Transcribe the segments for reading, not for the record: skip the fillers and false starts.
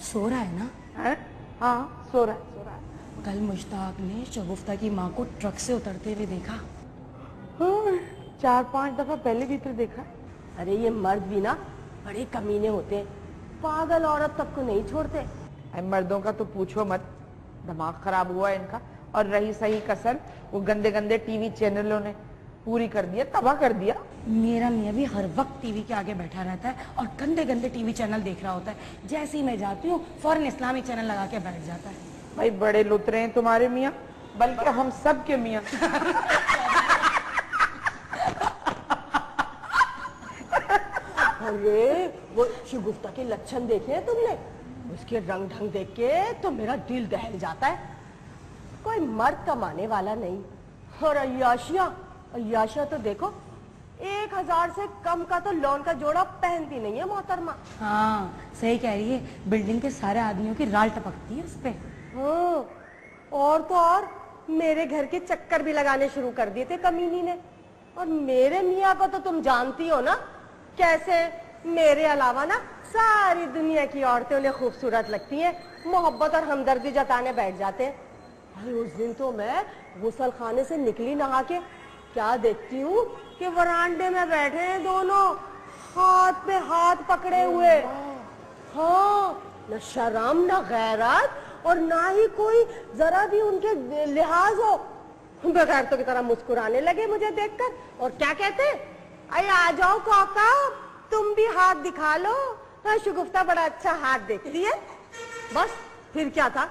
सो रहा है ना? है? हाँ सो रहा है। कल मुश्ताक ने शगुफ्ता की माँ को ट्रक से उतरते हुए देखा। हाँ, 4-5 दफा पहले भी तो देखा। अरे ये मर्द भी ना बड़े कमीने होते हैं, पागल औरत तक को नहीं छोड़ते। मर्दों का तो पूछो मत, दिमाग खराब हुआ इनका। और रही सही कसर, वो गंदे गंदे टीवी चैनलों ने पूरी कर दिया, तबाह कर दिया। मेरा मियाँ भी हर वक्त टीवी के आगे बैठा रहता है और गंदे गंदे टीवी चैनल देख रहा होता है। जैसे ही मैं जाती हूँ फौरन इस्लामी चैनल लगा के बैठ जाता है। भाई बड़े लुतरे हैं तुम्हारे मियाँ, बल्कि हम सब के मियाँ। अरे वो शगुफ्ता के लक्षण देखे हैं तुमने? उसके रंग ढंग देख के तो मेरा दिल दहल जाता है। कोई मर्द कमाने वाला नहीं। और अय्याशिया तो देखो, 1000 से कम का तो लॉन का जोड़ा पहनती नहीं है मोहतरमा। हाँ सही कह रही है, बिल्डिंग के सारे आदमियों की राल टपकती है उस पे। हाँ, और तो और मेरे घर के चक्कर भी लगाने शुरू कर दिए थे कमीनी ने। और मेरे मियाँ को तो तुम जानती हो ना, कैसे मेरे अलावा ना सारी दुनिया की औरतें उन्हें खूबसूरत लगती हैं, मोहब्बत और हमदर्दी जताने बैठ जाते हैं। भाई उस दिन तो मैं गुसल खाने से निकली नहा के, क्या देखती हूँ कि वरांडे में बैठे हैं दोनों, हाथ पे हाथ पकड़े हुए। हाँ, न शर्म न गैरत और ना ही कोई जरा भी उनके लिहाज हो। बगैर तो की तरह मुस्कुराने लगे मुझे देखकर, और क्या कहते, अरे आ जाओ काका, तुम भी हाथ दिखा लो। शगुफ्ता बड़ा अच्छा हाथ देखती है। बस फिर क्या था,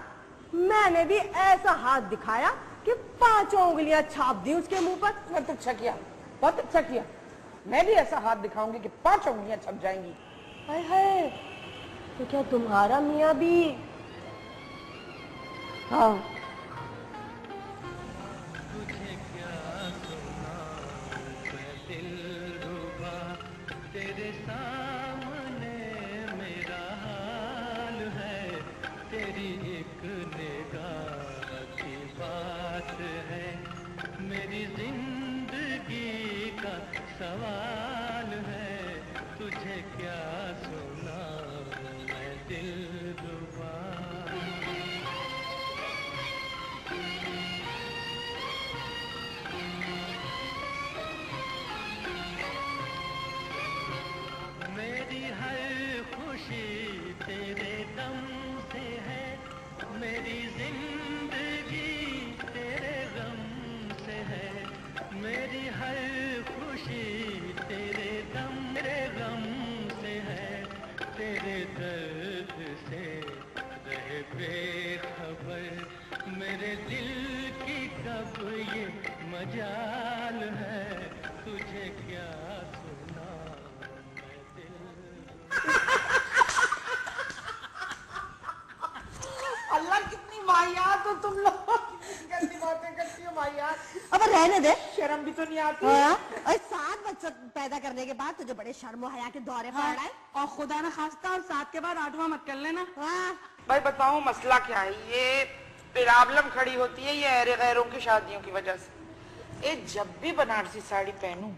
मैंने भी ऐसा हाथ दिखाया कि 5 उंगलियां छाप दी उसके मुंह पर। बहुत अच्छा किया, बहुत अच्छा किया। मैं भी ऐसा हाथ दिखाऊंगी कि 5 उंगलियां छप जाएंगी। हाय हाय, तो क्या तुम्हारा मियाँ भी? हाँ। तेरे सामने मेरा हाल है, तेरी एक निगाह की बात है, मेरी जिंदगी का सवाल है, तुझे क्या सुनाऊं मैं दिलरुबा। मेरी हर खुशी तेरे दम से है, मेरी जिंदगी तेरे गम से है, मेरी हर खुशी तेरे दम तेरे गम से है, तेरे दर्द से रहे बेखबर, मेरे दिल की कब ये मजाल है, तुझे क्या सुना। अल्लाह कितनी वाहियात हो तुम लोग, गंदी बातें करती हो वाहियात। अब रहने दे, शर्म भी तो नहीं आती। और 7 बच्चे पैदा करने के बाद तुझे बड़े शर्म और हया के दौरे पड़ रहा है। और खुदा न खास्ता और 7 के बाद 8वां मत कर लेना। भाई बताओ मसला क्या है? ये प्रॉब्लम खड़ी होती है ये अरे गैरों की शादियों की वजह से। ये जब भी बनारसी साड़ी पहनूं,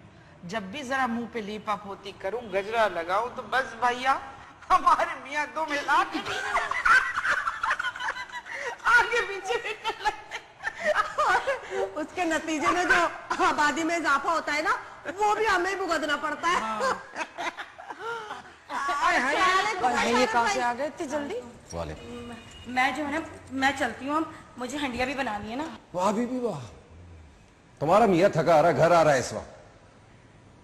जब भी जरा मुंह पे लीपा पोती करूं, गजरा लगाऊं, तो बस भैया हमारे मियाँ दो मिला आगे पीछे उसके नतीजे में जो आबादी में इजाफा होता है ना, वो भी हमें भुगतना पड़ता है। ये कहाँ से आ गए इतनी जल्दी? वाले मैं जो है ना, मैं चलती हूँ, मुझे हंडिया भी बनानी है ना। वाह बीबी वाह, तुम्हारा मियाँ थका आ रहा, घर आ रहा है इस वक्त,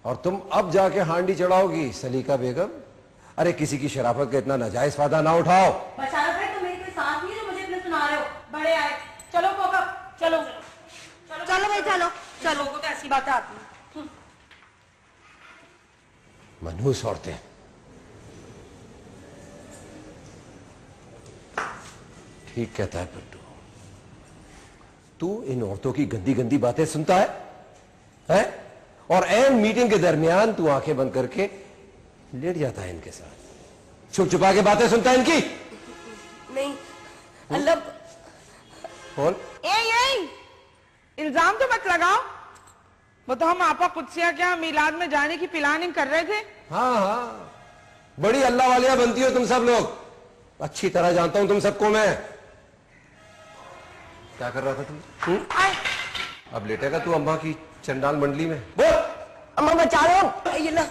और तुम अब जाके हांडी चढ़ाओगी सलीका बेगम? अरे किसी की शराफत का इतना नाजायज फायदा ना उठाओ। बचारो भाई, तुम मेरी कोई साथ नहीं है जो मुझे इतना सुना रहे हो। बड़े आए, चलो कोका, चलो चलो भाई चलो चलो। लोगों को तो ऐसी बातें आती हैं। मनहूस औरतें। ठीक कहता है पट्टू, तू इन औरतों की गंदी गंदी बातें सुनता है? और एन मीटिंग के दरमियान तू आंखें बंद करके लेट जाता है इनके साथ, छुप छुपा के बातें सुनता है इनकी। नहीं अल्लाह बोल। इल्जाम तो मत लगाओ, वो तो हम आपा कुदसिया क्या मिलाद में जाने की प्लानिंग कर रहे थे। हाँ हाँ, बड़ी अल्लाह वालियां बनती हो तुम सब लोग। अच्छी तरह जानता हूं तुम सबको मैं। क्या कर रहा था तू? अब लेटेगा तू अम्मा की चंडाल मंडली में? बोल। अम्मा बचा लो। ये ला।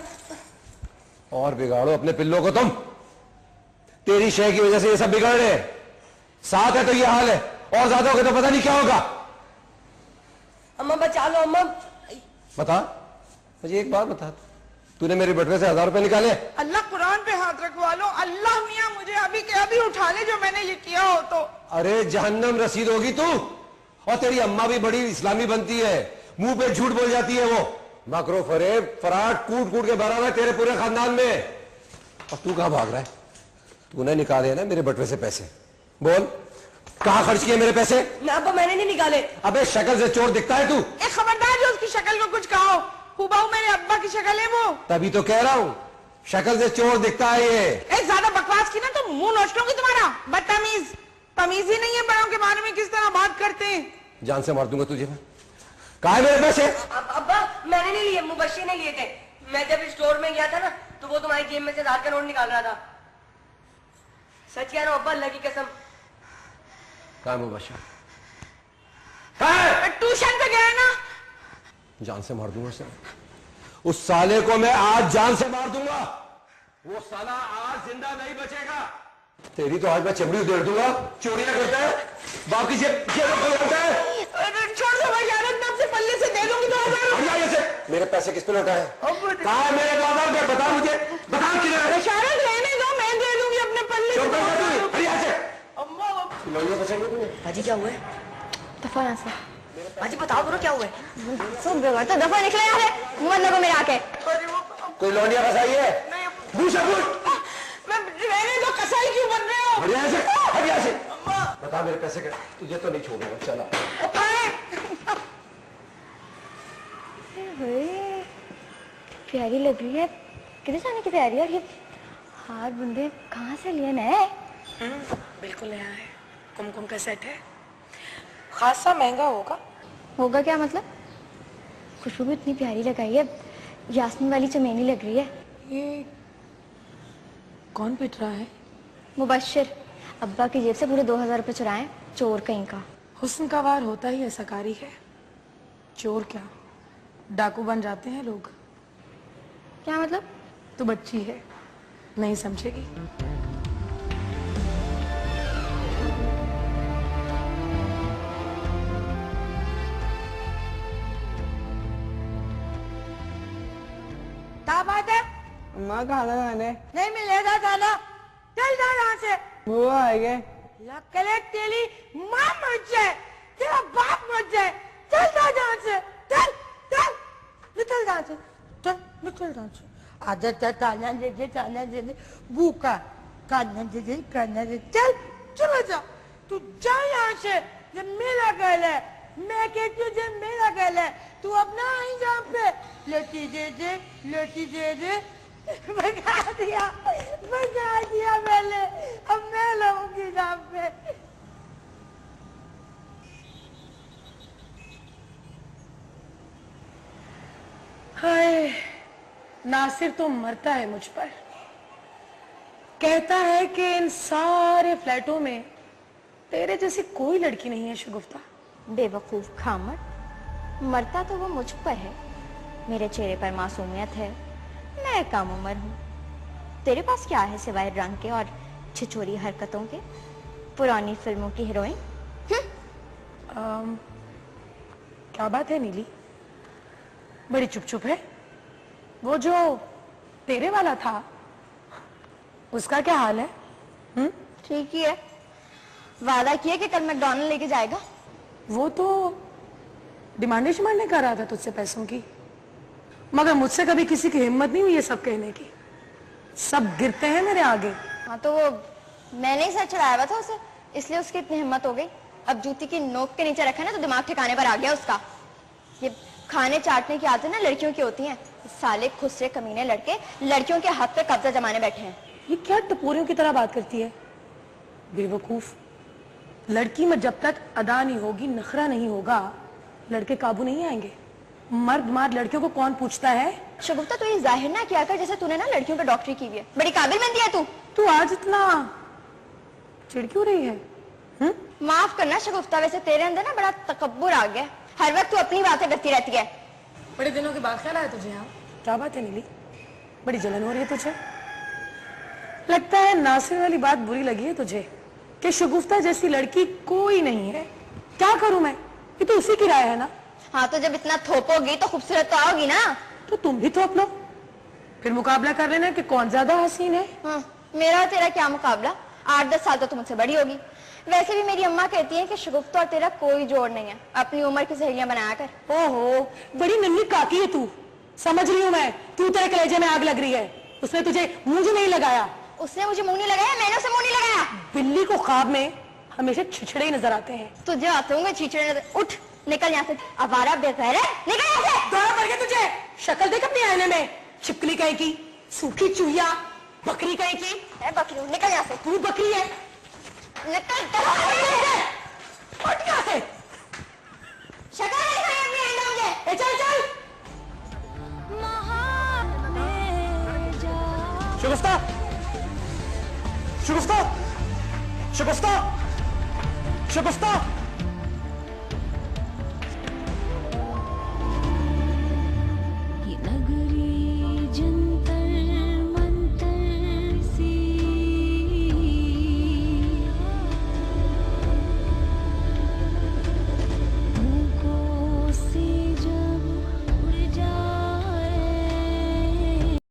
और बिगाड़ो अपने पिल्लों को तुम। तेरी शय की वजह से ये सब बिगड़ रहे हैं। साथ है तो ये हाल है, और ज्यादा होगा तो पता नहीं क्या होगा। अम्मा बचा लो अम्मा। बता, मुझे एक बात बता, तूने मेरे बटवे से 1000 रुपए निकाले? अल्लाह कुरान पे हाथ रखवा लो, अल्लाह मियाँ मुझे अभी के अभी उठा ले जो मैंने ये किया हो तो। अरे जहन्नम रसीद होगी तू। और तेरी अम्मा भी बड़ी इस्लामी बनती है, मुंह पे झूठ बोल जाती है वो। मकरो फरेब फराट कूट कूट के भरा हुआ है तेरे पूरे खानदान में। और तू कहां भाग रहा है? तूने निकाले ना मेरे बटवे से पैसे, बोल कहां खर्च किए मेरे पैसे? ना अब्बा मैंने नहीं निकाले। अबे शक्ल से चोर दिखता है तू। एक खबरदार जो उसकी शक्ल को कुछ कहो, हुबहू मेरे अब्बा की शक्ल है वो। तभी तो कह रहा हूं, शक्ल से चोर दिखता है ये। ज्यादा बकवास की ना तो मुंह नोच लूंगी तुम्हारा। बदतमीज, तमीज ही नहीं है बड़ों के बारे में किस तरह बात करते हैं। जान से मार दूंगा तुझे मैं। कहां है मेरे पैसे? अब्बा मैंने नहीं लिए, मुबश्शिर ने लिए थे। मैं जब स्टोर में गया था ना तो वो तुम्हारी जेब में से 1000 का नोट निकाल रहा था। सच कह रहा हूं अब्बा, अल्लाह की कसम। कहां है मुबश्शिर? कहां है? ट्यूशन पे गया ना। जान से मार दूंगा उसे। उस साले को मैं आज जान से मार दूंगा। वो साला आज जिंदा नहीं बचेगा। तेरी तो आज मैं चमड़ी उधेड़ दूंगा। चोरियां करता है, बाप की जेब लौटा है। छोड़ दो भाई, तब से पल्ले से दे दूंगी 2000। मेरे पैसे किस पे लौटाए? कहां है मेरे 2000 रुपए? बता मुझे, बता किधर? शायद रहने दो, मैं दे दूंगी अपने पल्ले से। अम्मा लौटिया बचेंगे तुम्हें? बाजी क्या हुआ है? दफा यहाँ से। बाजी बताओ दोनों क्या हुआ है? सुन तो दफा निकले यहाँ से, मुंह लगो मेरे आके। कोई लौंडिया फंसाई है? पूछ मैं रहने दो, कसाई क्यों बन रहे हो? हरिया से, हरिया से। बता मेरे पैसे का, तुझे तो नहीं छोड़ूंगा। चला प्यारी लग रही है, कितने जाने की तैयारी है। और ये हार बुंदे कहाँ से लिए नए? बिल्कुल नया है, कुमकुम का सेट है, खासा महंगा होगा। होगा क्या मतलब? खुशबू भी इतनी प्यारी लगाई है, यास्मीन वाली चमेली लग रही है। ये कौन पिट रहा है? मुबश्शिर, अब्बा की जेब से पूरे 2000 रुपये चुराए, चोर कहीं का। हुस्न का वार होता ही ऐसा कारी है। चोर क्या, डाकू बन जाते हैं लोग। क्या मतलब? तू बच्ची है, नहीं समझेगी। क्या बात है? माँ खाना खाने नहीं मिलेगा खाना, चल जा यहाँ से। बुआ आएंगे। लकले तेरी माँ मर जाए, तेरा बाप मर जाए, चल जा यहाँ से, चल चल निकल यहाँ से, चल निकल यहाँ से। आदत है खाना दे दे, भूखा खाना दे दे, चल चला जा, तू जा यहाँ से। ये मेरा घर है, मैं कहती हूँ ये मेरा घर है, तू अपना आई जहाँ पे लोटी दे दे, लोटी दे दे। भगा दिया मैंने, अब मैं लाऊंगी जहाँ पे। हाय, नासिर तो मरता है मुझ पर, कहता है कि इन सारे फ्लैटों में तेरे जैसी कोई लड़की नहीं है शगुफ्ता। बेवकूफ खामर, मरता तो वो मुझ पर है। मेरे चेहरे पर मासूमियत है, मैं कम उम्र हूँ। तेरे पास क्या है सिवाय रंग के और छिछोरी हरकतों के, पुरानी फिल्मों की हीरोइन? क्या बात है नीली, बड़ी चुप चुप है। वो जो तेरे वाला था उसका क्या हाल है? ठीक ही है, वादा किया कि कल मैकडॉनल्ड लेके जाएगा। वो तो डिमांडे शिमांडे कर रहा था तुझसे पैसों की, मगर मुझसे कभी किसी की हिम्मत नहीं हुई ये सब कहने की। सब गिरते हैं मेरे आगे। हाँ तो वो मैंने ही सर चढ़ाया हुआ था उसे, इसलिए उसकी इतनी हिम्मत हो गई। अब जूती की नोक के नीचे रखा ना तो दिमाग ठिकाने पर आ गया उसका। ये खाने चाटने की आदतें ना लड़कियों की होती हैं। साले खुसरे कमीने लड़के लड़कियों के हाथ पे कब्जा जमाने बैठे हैं। ये क्या टपोरियों की तरह बात करती है, बेवकूफ। लड़की में जब तक अदा नहीं होगी, नखरा नहीं होगा, लड़के काबू नहीं आएंगे। मर्द मार लड़कियों को कौन पूछता है? शगुफ्ता, तो ये जाहिर ना किया कर जैसे तूने ना लड़कियों पे डॉक्टरी की हुई है। बड़ी काबिल बनती है तू। तू आज इतना चिढ़ क्यों रही है? माफ करना शगुफ्ता, वैसे तेरे अंदर ना बड़ा तकब्बुर आ गया, हर वक्त तू अपनी बातें करती रहती है। बड़े दिनों के बाद ख्याल आया तुझे यहाँ? क्या बात है नीली, बड़ी जलन हो रही है तुझे? लगता है नासिर वाली बात बुरी लगी है तुझे कि शगुफ्ता जैसी लड़की कोई नहीं है। क्या करूं मैं, ये तो उसी की राय है ना। हाँ तो जब इतना थोपोगी तो खूबसूरत तो आओगी ना। तो तुम भी थोप लो, फिर मुकाबला कर लेना कि कौन ज्यादा हसीन है। मेरा और तेरा क्या मुकाबला, 8-10 साल तो तुम मुझसे बड़ी होगी। वैसे भी मेरी अम्मा कहती है कि शगुफ्ता और तेरा कोई जोड़ नहीं है, अपनी उम्र की सहेलियां बनाया कर। ओहो, बड़ी नन्ही काकी है तू, समझ रही हूँ मैं। तू तेरे कलेजे में आग लग रही है, उसने तुझे मुंह नहीं लगाया। उसने मुझे मुंह नहीं लगाया, मैंने उसे मुंह नहीं लगाया। बिल्ली को ख्वाब में हमेशा छिछड़े ही नजर आते हैं। तुझे आते होंगे छिछड़े नजर। उठ निकल यहाँ से, आवारा बेगैर है, निकल यहाँ से। दौड़ा पड़ गया तुझे, शक्ल देख अपने आईने में, छिपकली कहीं की, सूखी चूहिया, बकरी कहीं की। बकरी हूँ, निकल यहाँ से। तू बकरी है, निकल उठ यहाँ से। शक्ल नहीं दिखाई अपनी आईना मुझे। चल चल। शगुफ्ता, शगुफ्ता, शगुफ्ता, शगुफ्ता।